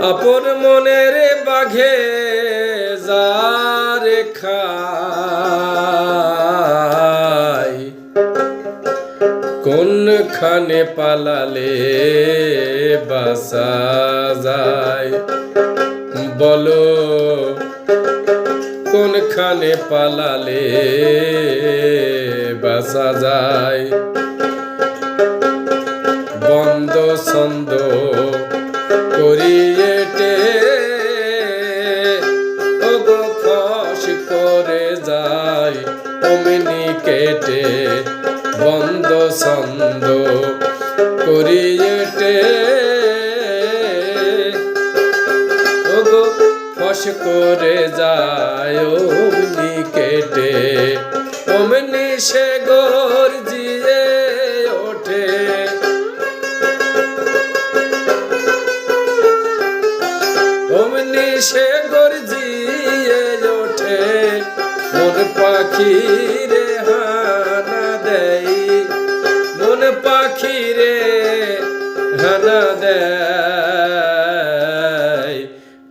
আপন মনের বাঘে যারে খায় কোনখানে পালালে বাঁচা যায় বলো কোনখানে পালালে বাঁচা যায় বন্ধ ছন্দ করিয়েটে ওগো ফস করে যায় অমনি কেটে বন্ধ ছন্দ করিয়েটে ওগো ফস করে যায় অমনি কেটে অমনি সে গর্জিয়ে ওঠে অমনি সে গর্জিয়ে ওঠে মন পাখি রে হানা দেয় মন পাখি রে হানা দেয়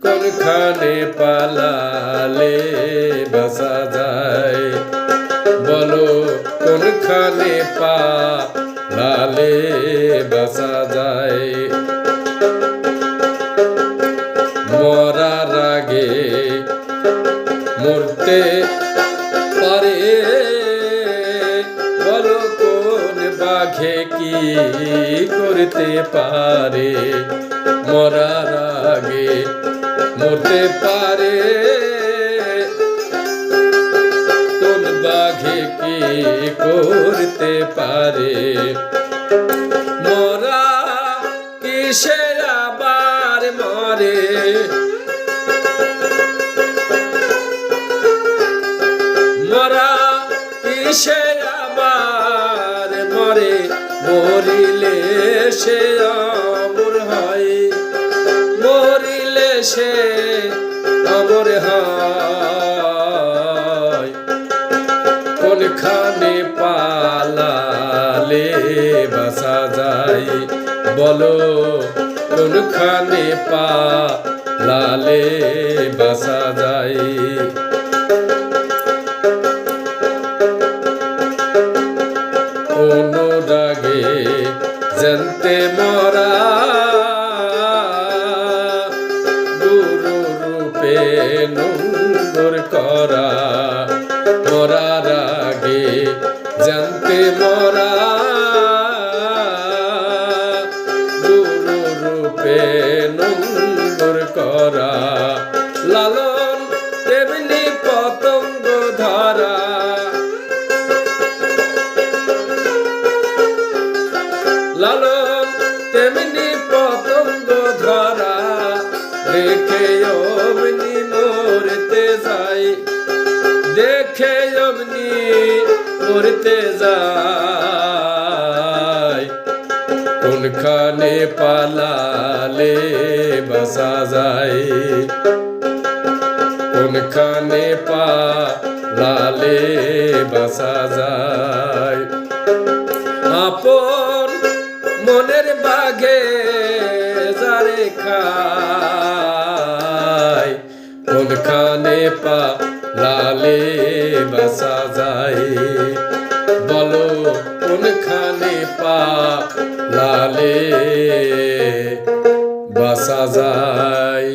কোনখানে পালালে বাঁচা যায় বলো কোনখানে পালালে বাঁচা যায় মরার আগে মরতে পারে বলো কোন বাঘে কি করতে পারে মরার আগে মরতে পারে কোন বাঘে কি করতে পারে মরা কিসে আবার মরে মরা কিসে আবার মরে মরিলে সে অমর হয় মরিলে সে অমর হয় কোনখানে পালালে বাঁচা যায় বলো কোনখানে পালালে বাঁচা যায় অনুরাগে জানতে মরা গুরু রূপে নন্দর করা মরার আগে জানতে মরা গুরু রূপে নন্দর করা লালন তেমনি পতঙ্গ ধরা লালন তেমনি পতঙ্গ ধরা দেখে অমনি মরতে যাই দেখে অমনি মরতে যাই কোনখানে পালালে বাঁচা যায় কোনখানে পালালে বাঁচা যায় আপন মনের বাঘে যারে খায় কোনখানে পালালে বাঁচা যায় বলো কোনখানে পালালে বাঁচা যায়।